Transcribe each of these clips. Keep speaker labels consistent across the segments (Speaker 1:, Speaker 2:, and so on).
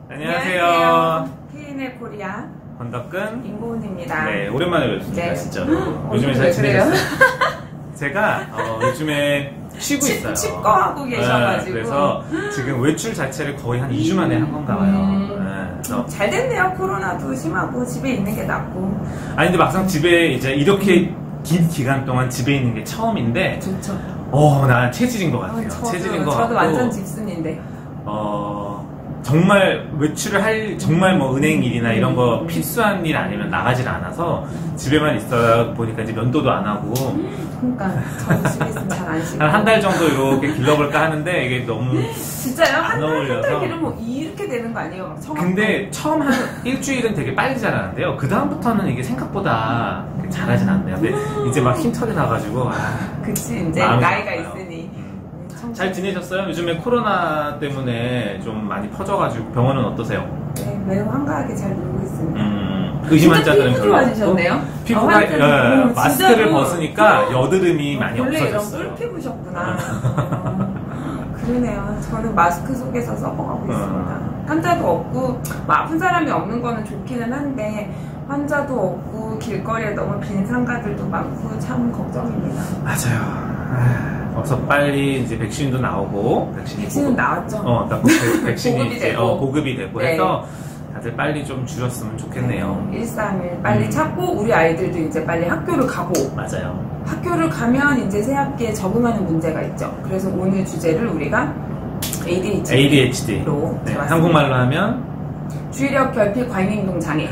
Speaker 1: 안녕하세요.
Speaker 2: K&L 코리아
Speaker 1: 권덕근
Speaker 2: 임고은입니다.
Speaker 1: 네, 오랜만에 뵙습니다.
Speaker 2: 네.
Speaker 1: 진짜로. 요즘에 잘 지내셨어요? 제가 요즘에 쉬고 있어요.
Speaker 2: 칩거하고 계셔가지고.
Speaker 1: 네, 그래서 지금 외출 자체를 거의 한 2주 만에 한 건가 봐요. 네,
Speaker 2: 잘 됐네요. 코로나도 심하고 집에 있는 게 낫고.
Speaker 1: 아니 근데 막상 집에 이제 이렇게 긴 기간 동안 집에 있는 게 처음인데
Speaker 2: 좋죠.
Speaker 1: 난 체질인 것 같아요. 체질인 것 같고.
Speaker 2: 저도 완전 집순인데.
Speaker 1: 정말 외출을 할 정말 뭐 은행 일이나 이런 거 필수한 일 아니면 나가질 않아서 집에만 있어야 보니까 이제 면도도 안 하고
Speaker 2: 그러니까 저도 집에 있으면 잘 안 씻고
Speaker 1: 한 달 정도 이렇게 길러볼까 하는데 이게 너무
Speaker 2: 진짜요?
Speaker 1: 안 어울려서.
Speaker 2: 한 달 기르면 이렇게 되는 거 아니에요? 막
Speaker 1: 근데 처음 한 일주일은 되게 빨리 자라는데요. 그 다음부터는 이게 생각보다 잘하진 않네요. 근데 이제 막 흰털이 나가지고
Speaker 2: 그치 이제 나이가 있으니.
Speaker 1: 잘 지내셨어요? 요즘에 코로나 때문에 좀 많이 퍼져가지고 병원은 어떠세요?
Speaker 2: 네, 매우 한가하게 잘 놀고 있습니다.
Speaker 1: 의심 환자들은
Speaker 2: 피부 좋아지셨네요?
Speaker 1: 피부가 마스크를 벗으니까 여드름이 많이
Speaker 2: 원래
Speaker 1: 없어졌어요.
Speaker 2: 이런 꿀피부셨구나. 그러네요. 저는 마스크 속에서 썩어가고 있습니다. 환자도 없고 뭐 아픈 사람이 없는 거는 좋기는 한데 환자도 없고 길거리에 너무 빈 상가들도 많고 참 걱정입니다.
Speaker 1: 맞아요. 어서 빨리 이제 백신도 나오고
Speaker 2: 백신은 나왔죠.
Speaker 1: 백신이
Speaker 2: 보급이
Speaker 1: 이제
Speaker 2: 되고.
Speaker 1: 보급이 되고
Speaker 2: 네.
Speaker 1: 해서 다들 빨리 좀 줄였으면 좋겠네요.
Speaker 2: 131 빨리 찾고 우리 아이들도 이제 빨리 학교를 가고.
Speaker 1: 맞아요.
Speaker 2: 학교를 가면 이제 새 학기에 적응하는 문제가 있죠. 그래서 오늘 주제를 우리가 ADHD로
Speaker 1: 네, 한국말로 하면
Speaker 2: 주의력 결핍 과잉행동 장애.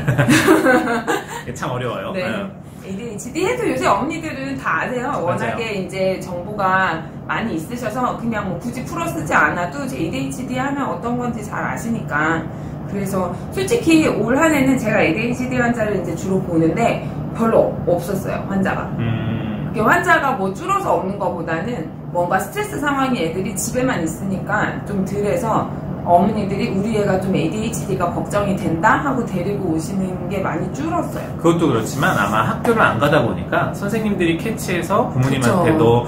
Speaker 1: 참 어려워요.
Speaker 2: 네. ADHD 해도 요새 어머니들은 다 아세요. 워낙에
Speaker 1: 맞아요.
Speaker 2: 이제 정보가 많이 있으셔서 그냥 뭐 굳이 풀어 쓰지 않아도 이제 ADHD 하면 어떤 건지 잘 아시니까. 그래서 솔직히 올 한 해는 제가 ADHD 환자를 이제 주로 보는데 별로 없었어요, 환자가. 환자가 뭐 줄어서 없는 것보다는 뭔가 스트레스 상황이 애들이 집에만 있으니까 좀 덜해서 어머니들이 우리 애가 좀 ADHD가 걱정이 된다 하고 데리고 오시는 게 많이 줄었어요.
Speaker 1: 그것도 그렇지만 아마 학교를 안 가다 보니까 선생님들이 캐치해서 부모님한테도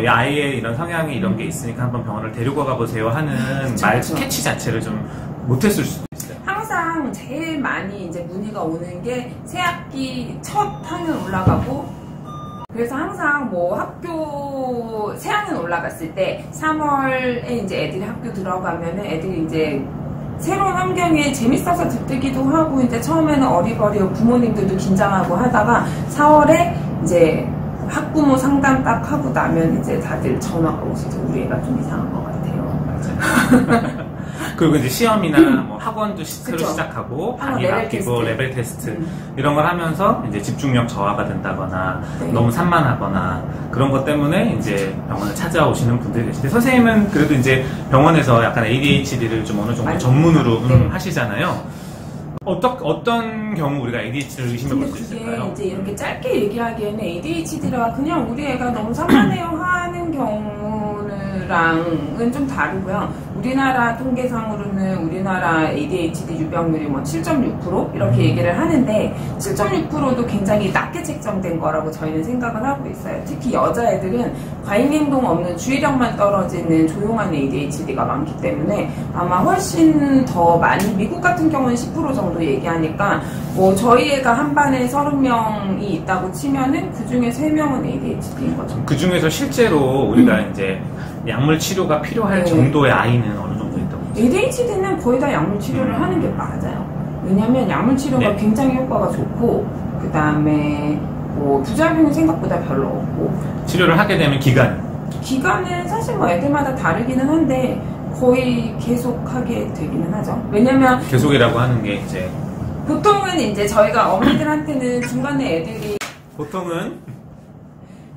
Speaker 1: 아이의 이런 성향이 이런 게 있으니까 한번 병원을 데리고 가보세요 하는 캐치 자체를 좀 못했을 수도 있어요.
Speaker 2: 항상 제일 많이 이제 문의가 오는 게 새학기 첫 학년 올라가고 그래서 항상 뭐 학교 새학년 올라갔을 때 3월에 이제 애들이 학교 들어가면은 애들이 이제 새로운 환경에 재밌어서 들뜨기도 하고 이제 처음에는 어리버리고 부모님들도 긴장하고 하다가 4월에 이제 학부모 상담 딱 하고 나면 이제 다들 전화가 오시죠. 우리 애가 좀 이상한 것 같아요.
Speaker 1: 맞아요. 그리고 이제 시험이나 뭐 학원도 새로 시작하고 강의가 바뀌고 레벨 테스트 이런 걸 하면서 이제 집중력 저하가 된다거나 너무 산만하거나 그런 것 때문에 이제 병원을 찾아오시는 분들이 계신데 선생님은 그래도 이제 병원에서 약간 ADHD를 좀 어느 정도 전문으로 하시잖아요. 어떤 경우 우리가 ADHD를 의심해 볼 수 있을까요?
Speaker 2: 이제 이렇게 짧게 얘기하기에는 ADHD라 그냥 우리 애가 너무 산만해요 하는 경우랑은 좀 다르고요. 우리나라 통계상으로는 우리나라 ADHD 유병률이 뭐 7.6% 이렇게 얘기를 하는데 7.6%도 굉장히 낮게 책정된 거라고 저희는 생각을 하고 있어요. 특히 여자애들은 과잉행동 없는 주의력만 떨어지는 조용한 ADHD가 많기 때문에 아마 훨씬 더 많이 미국 같은 경우는 10% 정도 얘기하니까 뭐 저희 애가 한 반에 30명이 있다고 치면은 그 중에 3명은 ADHD인 거죠.
Speaker 1: 그 중에서 실제로 우리가 이제 약물 치료가 필요할 정도의 아이는 어느 정도 있다고 보세요?
Speaker 2: ADHD는 거의 다 약물 치료를 하는 게 맞아요. 왜냐면 약물 치료가 굉장히 효과가 좋고 그 다음에 뭐 부작용이 생각보다 별로 없고
Speaker 1: 치료를 하게 되면
Speaker 2: 기간은 사실 뭐 애들마다 다르기는 한데 거의 계속하게 되기는 하죠. 왜냐면
Speaker 1: 계속이라고 하는 게 이제
Speaker 2: 보통은 이제 저희가 어머니들한테는 중간에 애들이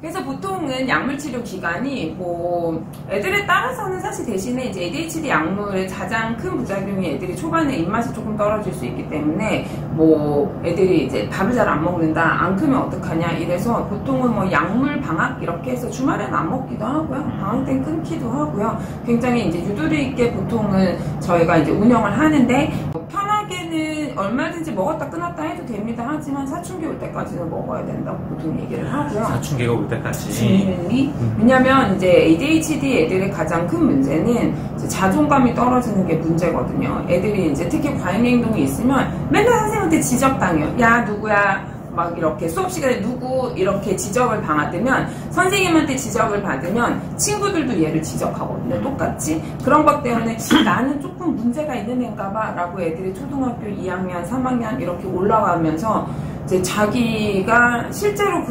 Speaker 2: 그래서 보통은 약물 치료 기간이 뭐 애들에 따라서는 사실 대신에 이제 ADHD 약물의 가장 큰 부작용이 애들이 초반에 입맛이 조금 떨어질 수 있기 때문에 뭐 애들이 이제 밥을 잘 안 먹는다, 안 크면 어떡하냐 이래서 보통은 뭐 약물 방학 이렇게 해서 주말에는 안 먹기도 하고요. 방학 땐 끊기도 하고요. 굉장히 이제 유도리 있게 보통은 저희가 이제 운영을 하는데 편하게는 얼마든지 먹었다 끊었다 해도 됩니다. 하지만 사춘기 올 때까지는 먹어야 된다고 보통 얘기를 하고요.
Speaker 1: 사춘기가 올 때까지.
Speaker 2: 중이 왜냐면 이제 ADHD 애들의 가장 큰 문제는 이제 자존감이 떨어지는 게 문제거든요. 애들이 이제 특히 과잉 행동이 있으면 맨날 선생님한테 지적당해요. 야 누구야? 막 이렇게 수업 시간에 누구 이렇게 지적을 당하면 선생님한테 지적을 받으면 친구들도 얘를 지적하거든요. 똑같이. 그런 것 때문에 나는 조금 문제가 있는 애인가 봐 라고 애들이 초등학교 2학년, 3학년 이렇게 올라가면서 이제 자기가 실제로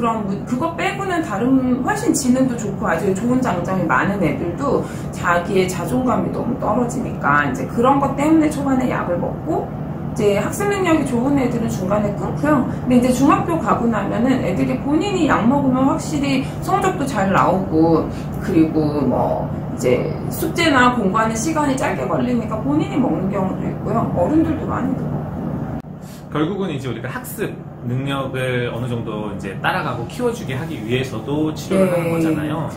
Speaker 2: 그거 빼고는 다른 훨씬 지능도 좋고 아주 좋은 장점이 많은 애들도 자기의 자존감이 너무 떨어지니까 이제 그런 것 때문에 초반에 약을 먹고 이제 학습 능력이 좋은 애들은 중간에 끊고요. 근데 이제 중학교 가고 나면은 애들이 본인이 약 먹으면 확실히 성적도 잘 나오고 그리고 뭐 이제 숙제나 공부하는 시간이 짧게 걸리니까 본인이 먹는 경우도 있고요. 어른들도 많이 먹고.
Speaker 1: 결국은 이제 우리가 학습 능력을 어느 정도 이제 따라가고 키워주게 하기 위해서도 치료를 하는 거잖아요.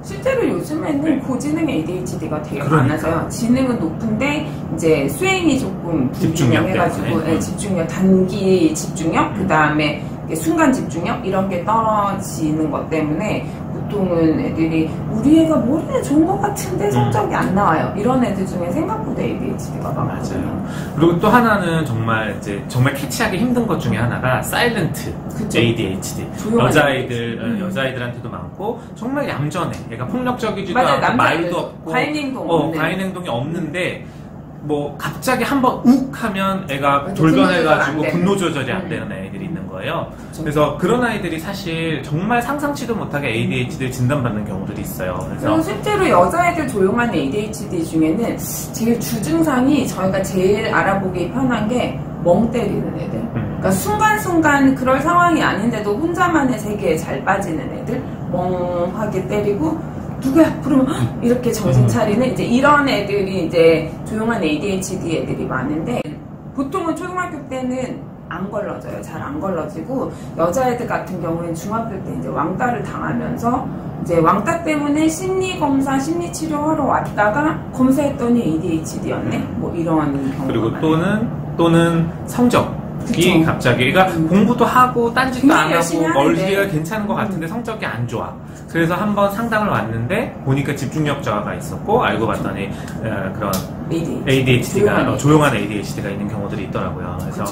Speaker 2: 실제로 요즘에는 고지능 ADHD가 되게 많아서요. 지능은 높은데 이제 수행이 조금 불균형해가지고 집중력, 단기 집중력, 그 다음에 순간 집중력 이런 게 떨어지는 것 때문에 보통은 애들이 우리 애가 머리는 좋은 것 같은데 성적이 안 나와요. 이런 애들 중에 생각보다 ADHD가 많아요.
Speaker 1: 그리고 또 하나는 정말 캐치하기 힘든 것 중에 하나가 사일런트 ADHD. 여자아이들한테도 많고 정말 얌전해. 얘가 폭력적이지도 않고 말도 없고 과잉 행동이 없는데 뭐 갑자기 한번 욱 하면 애가 돌변해가지고 분노 조절이 안 되는 애들이 있는 거예요. 그래서 그런 아이들이 사실 정말 상상치도 못하게 ADHD를 진단받는 경우들이 있어요.
Speaker 2: 그래서 실제로 여자애들 조용한 ADHD 중에는 제일 주증상이 저희가 제일 알아보기 편한 게 멍 때리는 애들. 그러니까 순간순간 그럴 상황이 아닌데도 혼자만의 세계에 잘 빠지는 애들. 멍하게 때리고 누구야? 그러면 이렇게 정신 차리는 이제 이런 애들이 이제 조용한 ADHD 애들이 많은데 보통은 초등학교 때는 안 걸러져요. 잘 안 걸러지고 여자애들 같은 경우에는 중학교 때 이제 왕따를 당하면서 이제 왕따 때문에 심리검사, 심리치료하러 왔다가 검사했더니 ADHD였네? 뭐 이런 경우가
Speaker 1: 그리고 또는 성적이 갑자기 그러니까 공부도 하고 딴짓도 안 하고 멀리가 괜찮은 것 같은데 성적이 안 좋아. 그래서 한번 상담을 왔는데 보니까 집중력 저하가 있었고 알고 봤더니 그런 ADHD가 조용한 ADHD가 있는 경우들이 있더라고요. 그래서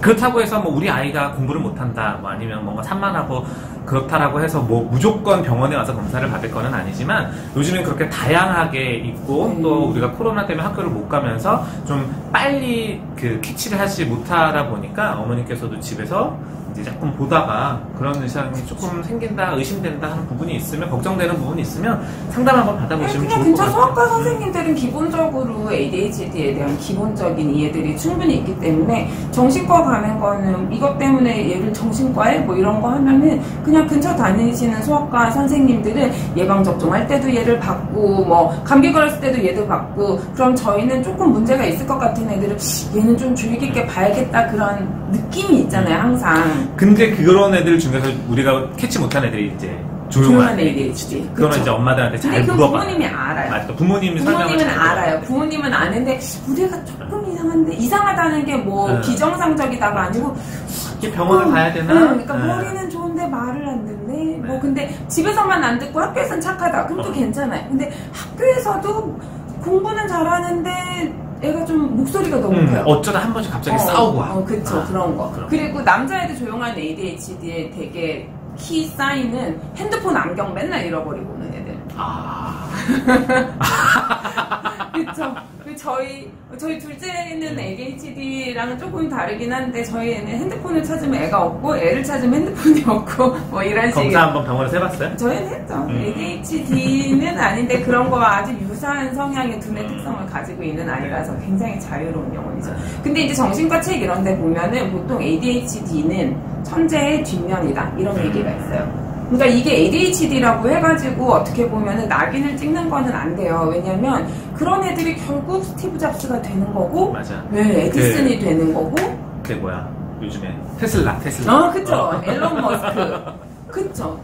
Speaker 1: 그렇다고 해서 뭐 우리 아이가 공부를 못한다, 뭐 아니면 뭔가 산만하고 그렇다라고 해서 뭐 무조건 병원에 와서 검사를 받을 거는 아니지만 요즘엔 그렇게 다양하게 있고 또 우리가 코로나 때문에 학교를 못 가면서 좀 빨리 그 캐치를 하지 못하다 보니까 어머니께서도 집에서 이제 조금 보다가 그런 의상이 조금 생긴다, 의심된다 하는 부분이 있으면, 걱정되는 부분이 있으면 상담 한번 받아보시면 좋을 것 같아요.
Speaker 2: 근처 소아과 선생님들은 기본적으로 ADHD에 대한 기본적인 이해들이 충분히 있기 때문에 정신과 가는 거는 이것 때문에 얘를 정신과에 뭐 이런 거 하면은 그냥 근처 다니시는 소아과 선생님들은 예방접종할 때도 얘를 받고 뭐 감기 걸렸을 때도 얘도 받고 그럼 저희는 조금 문제가 있을 것 같은 애들은 얘는 좀 주의 깊게 봐야겠다 그런 느낌이 있잖아요, 항상.
Speaker 1: 근데 그런 애들 중에서 우리가 캐치 못한 애들이 이제 조용한
Speaker 2: ADHD.
Speaker 1: 그거는 이제 엄마들한테 잘 물어봐.
Speaker 2: 부모님이 알아요.
Speaker 1: 맞다. 부모님은
Speaker 2: 알아요. 부모님은 아는데 우리가 조금 이상한데 이상하다는 게 뭐 비정상적이다가 아니고
Speaker 1: 병원을 가야 되나?
Speaker 2: 그러니까 머리는 좋은데 말을 안 듣네. 뭐 근데 집에서만 안 듣고 학교에서는 착하다. 그럼 또 괜찮아요. 근데 학교에서도 공부는 잘하는데 애가 좀 목소리가 너무 커요.
Speaker 1: 어쩌다 한 번씩 갑자기 싸우고 와.
Speaker 2: 그쵸. 그런 거. 그리고 남자애들 조용한 ADHD에 되게 키 사인은 핸드폰 안경 맨날 잃어버리고 오는 애들. 그쵸. 저희 둘째는 ADHD랑은 조금 다르긴 한데 저희 애는 핸드폰을 찾으면 애가 없고 애를 찾으면 핸드폰이 없고 뭐 이런 식의
Speaker 1: 검사 한번 병원에서 해봤어요?
Speaker 2: 저희는 했죠. ADHD는 아닌데 그런 거와 아주 유사한 성향의 두뇌 특성을 가지고 있는 아이라서 굉장히 자유로운 영혼이죠. 근데 이제 정신과 책 이런 데 보면은 보통 ADHD는 천재의 뒷면이다 이런 얘기가 있어요. 그러니까 이게 ADHD라고 해가지고 어떻게 보면은 낙인을 찍는 거는 안 돼요. 왜냐면 그런 애들이 결국 스티브 잡스가 되는 거고,
Speaker 1: 맞아.
Speaker 2: 네, 에디슨이 되는 거고.
Speaker 1: 그게 뭐야? 요즘에 테슬라.
Speaker 2: 그쵸. 앨런 머스크. 그쵸.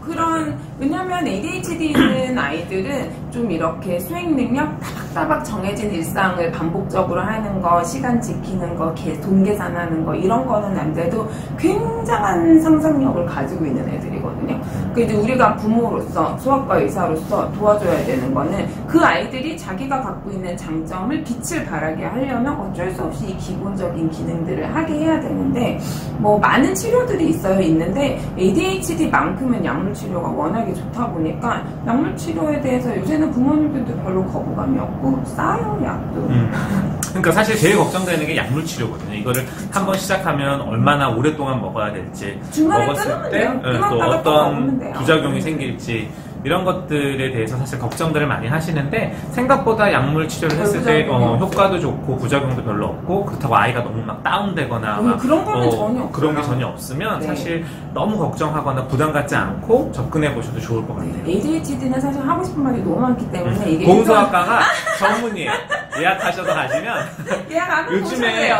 Speaker 2: 왜냐면 ADHD 있는 아이들은 좀 이렇게 수행 능력 따박따박 정해진 일상을 반복적으로 하는 거, 시간 지키는 거, 돈 계산하는 거 이런 거는 안 돼도 굉장한 상상력을 가지고 있는 애들이거든요. 그래서 우리가 부모로서 수학과 의사로서 도와줘야 되는 거는 그 아이들이 자기가 갖고 있는 장점을 빛을 발하게 하려면 어쩔 수 없이 이 기본적인 기능들을 하게 해야 되는데 뭐 많은 치료들이 있는데 ADHD만큼은 약물 치료가 워낙에 좋다 보니까 약물 치료에 대해서 요새는 부모님들도 별로 거부감이 없고 싸요 약도.
Speaker 1: 그러니까 사실 제일 걱정되는 게 약물 치료거든요. 이거를 한번 시작하면 얼마나 오랫동안 먹어야 될지, 먹었을 때 또 어떤 부작용이 생길지 이런 것들에 대해서 사실 걱정들을 많이 하시는데 생각보다 약물 치료를 했을 때 효과도 좋고 부작용도 별로 없고 그렇다고 아이가 너무 막 다운되거나 막
Speaker 2: 그런 거는 전혀 없어요.
Speaker 1: 그런 게 전혀 없으면 사실 너무 걱정하거나 부담 갖지 않고 접근해 보셔도 좋을 것 같아요.
Speaker 2: ADHD는 사실 하고 싶은 말이 너무 많기 때문에 이게
Speaker 1: 공소학과가 전문이에요. 예약하셔서 가시면
Speaker 2: 요즘에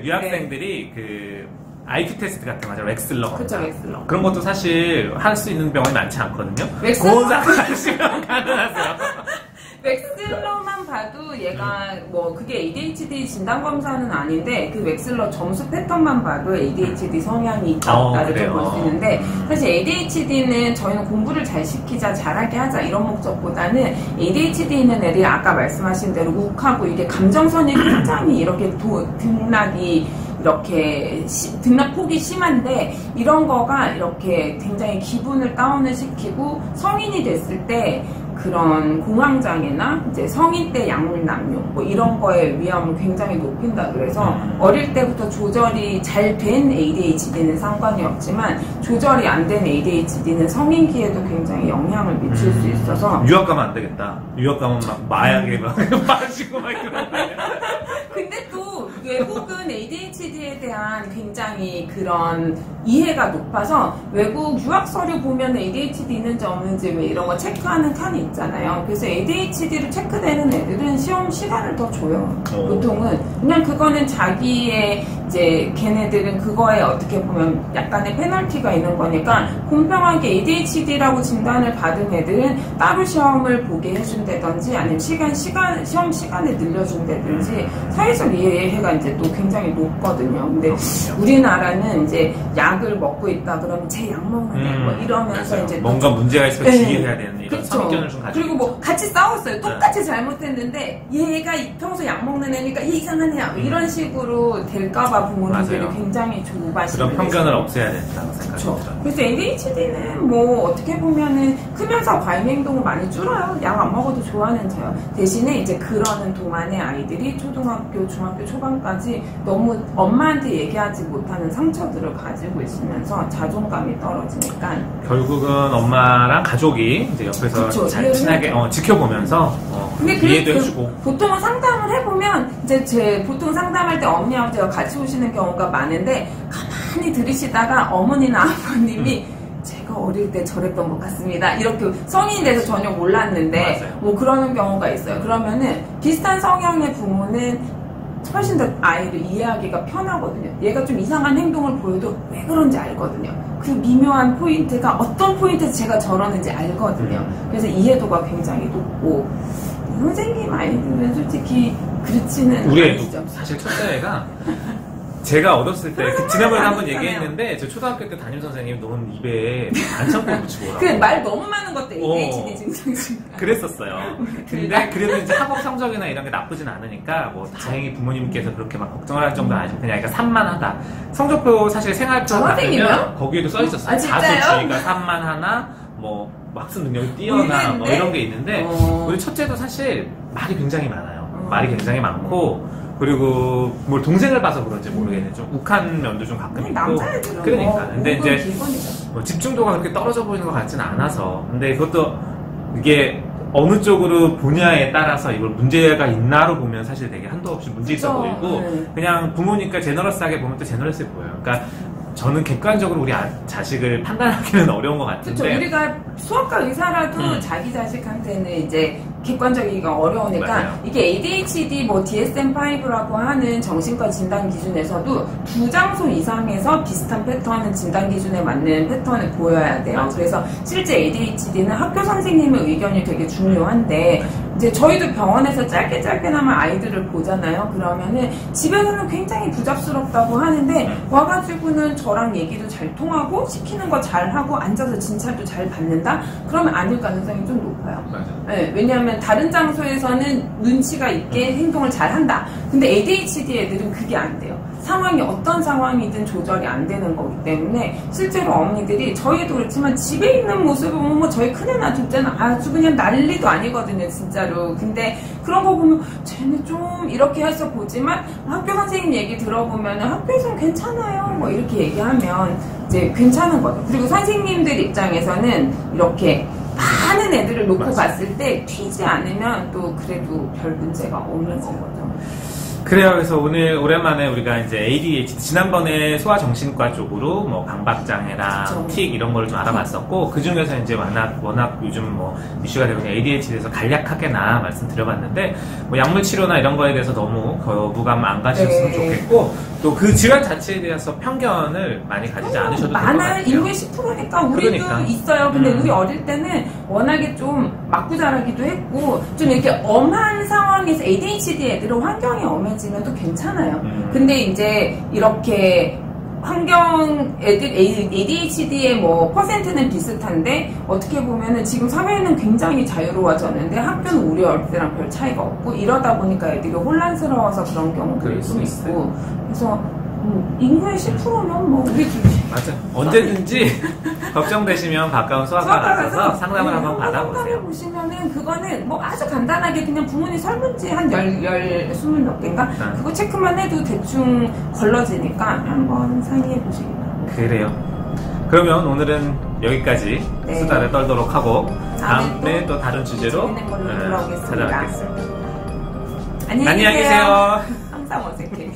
Speaker 1: 유학생들이 그 IQ 테스트 같은 거 하죠. 웩슬러.
Speaker 2: 그쵸, 웩슬러.
Speaker 1: 그런 것도 사실 할 수 있는 병원이 많지 않거든요. 고온상 가시면 가능하세요.
Speaker 2: 웩슬러만 봐도 얘가 뭐 그게 ADHD 진단 검사는 아닌데 그 웩슬러 점수 패턴만 봐도 ADHD 성향이 있다 없다를 좀 볼 수 있는데 사실 ADHD는 저희는 공부를 잘 시키자 잘하게 하자 이런 목적보다는 ADHD 있는 애들이 아까 말씀하신 대로 욱하고 이게 감정선이 굉장히 이렇게 등락이 이렇게 등락폭이 심한데 이런 거가 이렇게 굉장히 기분을 다운을 시키고 성인이 됐을 때 그런 공황장애나 이제 성인 때 약물 남용 뭐 이런 거의 위험을 굉장히 높인다 그래서 어릴 때부터 조절이 잘 된 ADHD는 상관이 없지만 조절이 안 된 ADHD는 성인기에도 굉장히 영향을 미칠 수 있어서
Speaker 1: 유학 가면 안 되겠다. 유학 가면 막 마약에 막 빠지고 막 이런
Speaker 2: 근데 또 외국은 ADHD에 대한 굉장히 그런 이해가 높아서 외국 유학 서류 보면 ADHD 있는지 없는지 왜 이런 거 체크하는 칸이 있잖아요. 그래서 ADHD로 체크되는 애들은 시험 시간을 더 줘요. 보통은 그냥 그거는 자기의 이제 걔네들은 그거에 어떻게 보면 약간의 페널티가 있는 거니까 공평하게 ADHD라고 진단을 받은 애들은 따로 시험을 보게 해준다든지 아니면 시험 시간을 늘려준다든지 사회적 이해가 이제 또 굉장히 높거든요. 근데 우리나라는 이제 약을 먹고 있다 그러면 제 약 먹는 애 뭐 이러면서
Speaker 1: 맞아요.
Speaker 2: 이제
Speaker 1: 뭔가 문제가 있으면 지휘해야 되는 이런 성견을 좀 가지고
Speaker 2: 그리고 뭐 같이 싸웠어요. 똑같이 잘못했는데 얘가 평소 약 먹는 애니까 얘 이상한 애야 이런 식으로 될까봐 부모님들이
Speaker 1: 맞아요.
Speaker 2: 굉장히 조바심을
Speaker 1: 그런 편견을 없애야 된다고 생각합니다.
Speaker 2: 그래서 ADHD는 뭐 어떻게 보면은 크면서 과잉 행동을 많이 줄어요. 약 안 먹어도 좋아하는 저요. 대신에 이제 그러는 동안의 아이들이 초등학교, 중학교 초반까지 너무 엄마한테 얘기하지 못하는 상처들을 가지고 있으면서 자존감이 떨어지니까
Speaker 1: 결국은 엄마랑 가족이 이제 옆에서 잘 친하게 지켜보면서 이해도 해주고
Speaker 2: 보통은 상담을 해보면 이제 보통 상담할 때 어머니 아버지가 같이 오시는 경우가 많은데 가만히 들으시다가 어머니나 아버님이 제가 어릴 때 저랬던 것 같습니다. 이렇게 성인이 돼서 전혀 몰랐는데
Speaker 1: 맞아요.
Speaker 2: 뭐 그러는 경우가 있어요. 그러면은 비슷한 성향의 부모는 훨씬 더 아이를 이해하기가 편하거든요. 얘가 좀 이상한 행동을 보여도 왜 그런지 알거든요. 그 미묘한 포인트가 어떤 포인트에서 제가 저러는지 알거든요. 그래서 이해도가 굉장히 높고 선생님 아이들은 솔직히 그렇지는
Speaker 1: 우리
Speaker 2: 아니죠.
Speaker 1: 애도 사실 첫째 애가 제가 어렸을 때 지난번에 한번 얘기했는데 저 초등학교 때 담임 선생님이 넌 입에 반창고 붙이고 오라고.
Speaker 2: 그 말 너무 많은 것도 ADHD 증상이니까.
Speaker 1: 그랬었어요. 근데 그래도 이제 학업 성적이나 이런 게 나쁘진 않으니까 뭐 다행히 부모님께서 그렇게 막 걱정을 할 정도는 아니고 그냥 애가 산만하다. 성적표 사실 생활표 받으면 거기에도 써 있었어요. 자수주의가 산만하나 뭐 학습 능력이 뛰어나 뭐 이런 게 있는데 우리 첫째도 사실 말이 굉장히 많아요. 말이 굉장히 많고 그리고 뭘 동생을 봐서 그런지 모르겠는데 좀 욱한 면도 좀 가끔 있고 그러니까 근데 이제 뭐 집중도가 그렇게 떨어져 보이는 것 같지는 않아서 근데 그것도 이게 어느 쪽으로 분야에 따라서 이걸 문제가 있나로 보면 사실 되게 한도 없이 문제 있어 보이고 그냥 부모니까 제너러스하게 보면 또 제너러스해 보여요. 그러니까 저는 객관적으로 우리 자식을 판단하기는 어려운 것 같은데.
Speaker 2: 그렇죠. 우리가 수학과 의사라도 자기 자식한테는 이제 객관적이기가 어려우니까
Speaker 1: 맞아요.
Speaker 2: 이게 ADHD 뭐 DSM-5라고 하는 정신과 진단 기준에서도 2장소 이상에서 비슷한 패턴은 진단 기준에 맞는 패턴을 보여야 돼요.
Speaker 1: 맞아요.
Speaker 2: 그래서 실제 ADHD는 학교 선생님의 의견이 되게 중요한데 이제 저희도 병원에서 짧게나마 아이들을 보잖아요. 그러면은 집에서는 굉장히 부잡스럽다고 하는데 와가지고는 저랑 얘기도 잘 통하고 시키는 거 잘하고 앉아서 진찰도 잘 받는다? 그러면 아닐 가능성이 좀 높아요.
Speaker 1: 맞아요.
Speaker 2: 네, 왜냐하면 다른 장소에서는 눈치가 있게 행동을 잘 한다. 근데 ADHD 애들은 그게 안 돼요. 상황이 어떤 상황이든 조절이 안 되는 거기 때문에 실제로 어머니들이 저희도 그렇지만 집에 있는 모습을 보면 뭐 저희 큰애나 둘째는 아주 그냥 난리도 아니거든요, 진짜로. 근데 그런 거 보면 쟤는 좀 이렇게 해서 보지만 학교 선생님 얘기 들어보면 학교에서는 괜찮아요 뭐 이렇게 얘기하면 이제 괜찮은 거죠. 그리고 선생님들 입장에서는 이렇게 많은 애들을 놓고
Speaker 1: 맞아.
Speaker 2: 갔을 때 튀지 않으면 또 그래도 별 문제가 없는 거거든요.
Speaker 1: 그래요. 그래서 오늘 오랜만에 우리가 이제 ADHD 지난번에 소아정신과 쪽으로 뭐 강박장애랑
Speaker 2: 그쵸.
Speaker 1: 틱 이런 걸 좀 알아봤었고 그 중에서 이제 워낙 요즘 뭐 이슈가 되고 있는 ADHD에서 간략하게나 말씀드려봤는데 뭐 약물 치료나 이런 거에 대해서 너무 거부감 안 가셨으면
Speaker 2: 네.
Speaker 1: 좋겠고 또 그 질환 자체에 대해서 편견을 많이 가지지 않으셔도 될 것 같아요.
Speaker 2: 많아요. 인구의 10%니까 우리도
Speaker 1: 그러니까.
Speaker 2: 있어요. 근데 우리 어릴 때는 워낙에 좀 맞고 자라기도 했고 좀 이렇게 엄한 상황에서 ADHD 애들은 환경이 엄해지면 또 괜찮아요. 근데 이제 이렇게 환경 애들 ADHD의 뭐 퍼센트는 비슷한데 어떻게 보면은 지금 사회는 굉장히 자유로워졌는데 학교는 우리 어릴 때랑 별 차이가 없고 이러다 보니까 애들이 혼란스러워서 그런 경우들이 좀 있고 그래서 인구의 10%면 뭐 우리
Speaker 1: 맞아. 언제든지 걱정되시면 가까운 소아과 가셔서 상담을 한번 받아보세요.
Speaker 2: 상담해 보시면은 그거는 뭐 아주 간단하게 그냥 부모님 설문지 한 20 몇 개인가 그거 체크만 해도 대충 걸러지니까 한번 상의해 보시기 바랍니다.
Speaker 1: 그래요. 그러면 오늘은 여기까지
Speaker 2: 네.
Speaker 1: 수다를 떨도록 하고 다음에 또 다른 주제로
Speaker 2: 재밌는 걸로 돌아오겠습니다.
Speaker 1: 찾아뵙겠습니다.
Speaker 2: 안녕히
Speaker 1: 계세요.
Speaker 2: 항상 어색해.